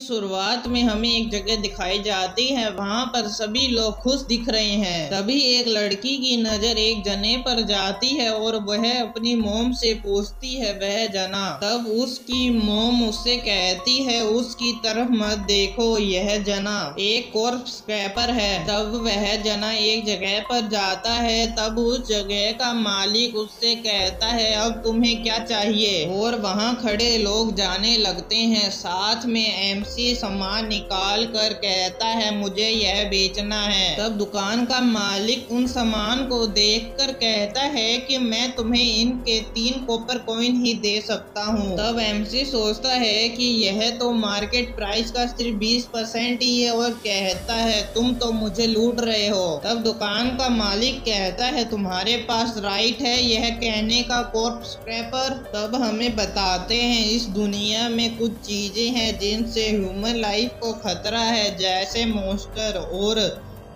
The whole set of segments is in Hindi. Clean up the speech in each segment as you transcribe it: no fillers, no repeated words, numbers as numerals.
शुरुआत में हमें एक जगह दिखाई जाती है, वहाँ पर सभी लोग खुश दिख रहे हैं। तभी एक लड़की की नजर एक जने पर जाती है और वह अपनी मोम से पूछती है वह जना। तब उसकी मोम उससे कहती है उसकी तरफ मत देखो, यह जना एक कॉर्प्स क्रैपर है। तब वह जना एक जगह पर जाता है। तब उस जगह का मालिक उससे कहता है अब तुम्हें क्या चाहिए, और वहाँ खड़े लोग जाने लगते हैं। साथ में MC सामान निकाल कर कहता है मुझे यह बेचना है। तब दुकान का मालिक उन सामान को देखकर कहता है कि मैं तुम्हें इनके 3 कॉपर कॉइन ही दे सकता हूँ। तब MC सोचता है कि यह तो मार्केट प्राइस का सिर्फ 20% ही है और कहता है तुम तो मुझे लूट रहे हो। तब दुकान का मालिक कहता है तुम्हारे पास राइट है यह कहने का कॉर्प्स क्रैपर। तब हमें बताते हैं इस दुनिया में कुछ चीजें हैं जिनसे ह्यूमन लाइफ को खतरा है, जैसे मॉन्स्टर, और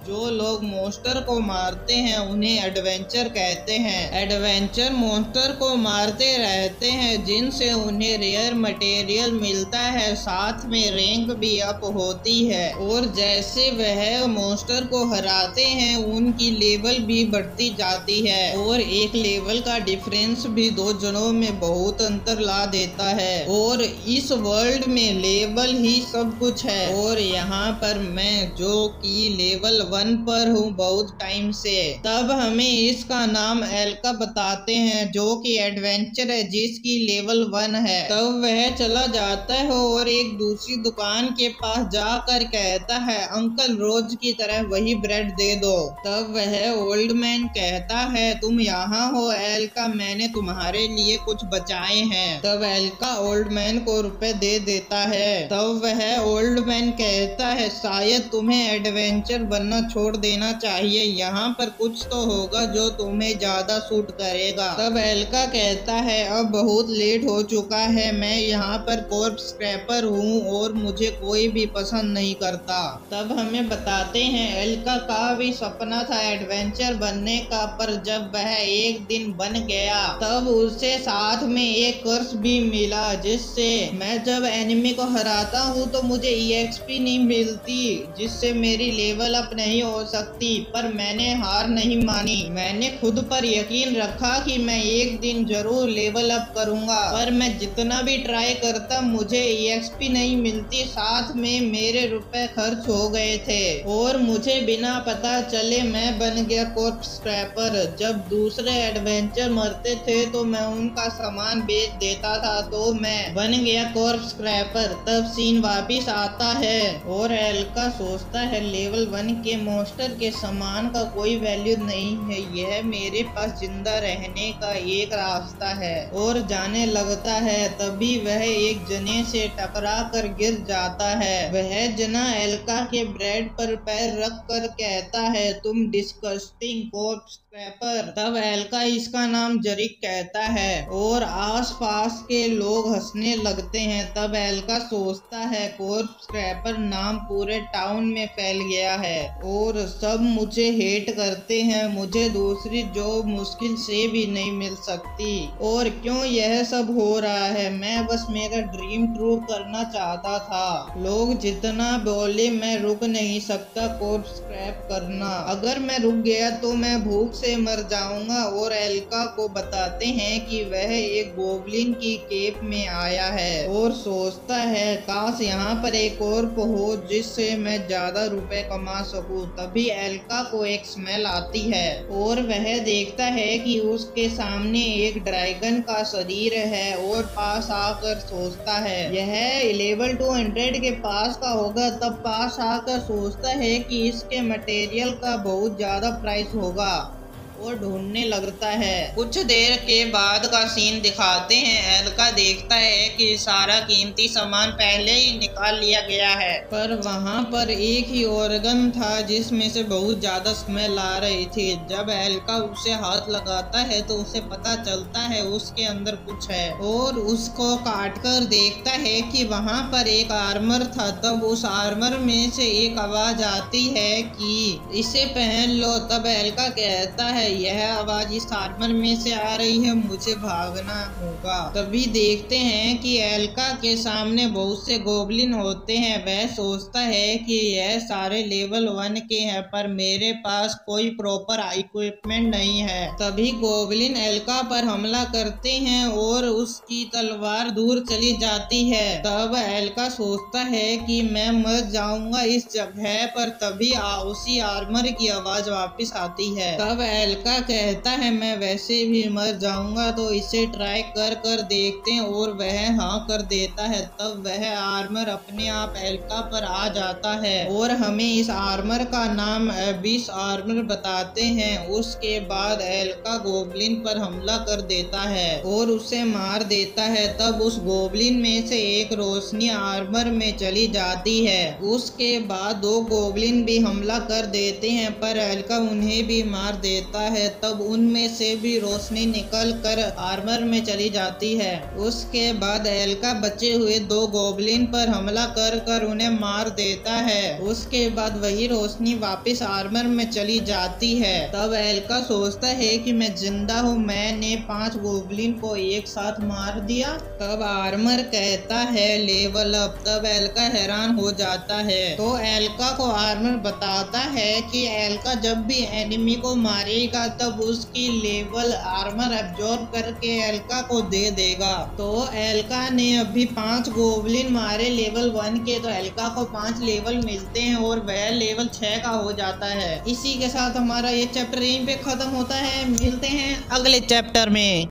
जो लोग मॉन्स्टर को मारते हैं उन्हें एडवेंचर कहते हैं। एडवेंचर मॉन्स्टर को मारते रहते हैं जिनसे उन्हें रेयर मटेरियल मिलता है, साथ में रैंक भी अप होती है, और जैसे वह मॉन्स्टर को हराते हैं उनकी लेवल भी बढ़ती जाती है, और एक लेवल का डिफरेंस भी 2 जनों में बहुत अंतर ला देता है। और इस वर्ल्ड में लेवल ही सब कुछ है, और यहाँ पर मैं जो कि लेवल 1 पर हूँ बहुत टाइम से। तब हमें इसका नाम एल्का बताते हैं जो कि एडवेंचर है जिसकी लेवल 1 है। तब वह चला जाता है और एक दूसरी दुकान के पास जाकर कहता है अंकल रोज की तरह वही ब्रेड दे दो। तब वह ओल्ड मैन कहता है तुम यहाँ हो एल्का, मैंने तुम्हारे लिए कुछ बचाए हैं। तब एल्का ओल्ड मैन को रुपए दे देता है। तब वह ओल्ड मैन कहता है शायद तुम्हें एडवेंचर बनना छोड़ देना चाहिए, यहाँ पर कुछ तो होगा जो तुम्हें ज्यादा सूट करेगा। तब एल्का कहता है अब बहुत लेट हो चुका है, मैं यहाँ पर कॉर्प्स क्रैपर हूँ और मुझे कोई भी पसंद नहीं करता। तब हमें बताते हैं एल्का का भी सपना था एडवेंचर बनने का, पर जब वह एक दिन बन गया तब उसे साथ में एक कर्स भी मिला, जिससे मैं जब एनिमी को हराता हूँ तो मुझे EXP नहीं मिलती, जिससे मेरी लेवल अप नहीं हो सकती। पर मैंने हार नहीं मानी, मैंने खुद पर यकीन रखा कि मैं एक दिन जरूर लेवल अप करूंगा, पर मैं जितना भी ट्राई करता मुझे EXP नहीं मिलती, साथ में मेरे रुपए खर्च हो गए थे, और मुझे बिना पता चले मैं बन गया कॉर्प्स क्रैपर। जब दूसरे एडवेंचर मरते थे तो मैं उनका सामान बेच देता था, तो मैं बन गया कॉर्प्स क्रैपर। तब सीन वापिस आता है और एल्का सोचता है लेवल 1 के मॉन्स्टर के सामान का कोई वैल्यू नहीं है, यह मेरे पास जिंदा रहने का एक रास्ता है, और जाने लगता है। तभी वह एक जने से टकरा कर गिर जाता है। वह जना एल्का के ब्रेड पर पैर रख कर कहता है तुम डिस्गस्टिंग कॉर्प्स क्रैपर। तब एल्का इसका नाम जरिक कहता है और आसपास के लोग हंसने लगते हैं। तब एल्का सोचता है कॉर्प्स क्रैपर नाम पूरे टाउन में फैल गया है और सब मुझे हेट करते हैं, मुझे दूसरी जॉब मुश्किल से भी नहीं मिल सकती, और क्यों यह सब हो रहा है, मैं बस मेरा ड्रीम ट्रू करना चाहता था। लोग जितना बोले मैं रुक नहीं सकता कॉर्प्स क्रैप करना, अगर मैं रुक गया तो मैं भूख से मर जाऊंगा। और एल्का को बताते हैं कि वह एक गोब्लिन की केप में आया है और सोचता है काश यहाँ पर एक कॉर्प हो जिससे मैं ज्यादा रुपए कमा सकूं। तभी एल्का को एक स्मेल आती है और वह देखता है कि उसके सामने एक ड्रैगन का शरीर है, और पास आकर सोचता है यह लेवल 200 के पास का होगा। तब पास आकर सोचता है कि इसके मटेरियल का बहुत ज्यादा प्राइस होगा और ढूंढने लगता है। कुछ देर के बाद का सीन दिखाते हैं। एल्का देखता है कि सारा कीमती सामान पहले ही निकाल लिया गया है, पर वहाँ पर एक ही ऑर्गन था जिसमें से बहुत ज्यादा स्मेल आ रही थी। जब एल्का उसे हाथ लगाता है तो उसे पता चलता है उसके अंदर कुछ है, और उसको काट कर देखता है कि वहाँ पर एक आर्मर था। तब उस आर्मर में से एक आवाज आती है कि इसे पहन लो। तब एल्का कहता है यह आवाज इस आर्मर में से आ रही है, मुझे भागना होगा। तभी देखते हैं कि एल्का के सामने बहुत से गोबलिन होते हैं। वह सोचता है कि यह सारे लेवल 1 के हैं, पर मेरे पास कोई प्रॉपर इक्विपमेंट नहीं है। तभी गोबलिन एल्का पर हमला करते हैं और उसकी तलवार दूर चली जाती है। तब एल्का सोचता है कि मैं मर जाऊंगा इस जगह पर। तभी उसी आर्मर की आवाज वापस आती है। तब एल्का कहता है मैं वैसे भी मर जाऊंगा, तो इसे ट्राई कर देखते हैं, और वह हाँ कर देता है। तब वह आर्मर अपने आप एल्का पर आ जाता है और हमें इस आर्मर का नाम एबिस आर्मर बताते हैं। उसके बाद एल्का गोबलिन पर हमला कर देता है और उसे मार देता है। तब उस गोबलिन में से एक रोशनी आर्मर में चली जाती है। उसके बाद 2 गोबलिन भी हमला कर देते हैं, पर एल्का उन्हें भी मार देता है। तब उनमें से भी रोशनी निकल कर आर्मर में चली जाती है। उसके बाद एल्का बचे हुए 2 गोबलिन पर हमला कर उन्हें मार देता है। उसके बाद वही रोशनी वापस आर्मर में चली जाती है। तब एल्का सोचता है कि मैं जिंदा हूँ, मैंने 5 गोबलिन को एक साथ मार दिया। तब आर्मर कहता है लेवल अप। तब एल्का हैरान हो जाता है। तो एल्का को आर्मर बताता है कि एल्का जब भी एनिमी को मारेगा तब उसकी लेवल आर्मर एब्जॉर्ब करके एल्का को दे देगा। तो एल्का ने अभी 5 गोबलिन मारे लेवल 1 के, तो एल्का को 5 लेवल मिलते हैं और वह लेवल 6 का हो जाता है। इसी के साथ हमारा ये चैप्टर यहीं पे खत्म होता है। मिलते हैं अगले चैप्टर में।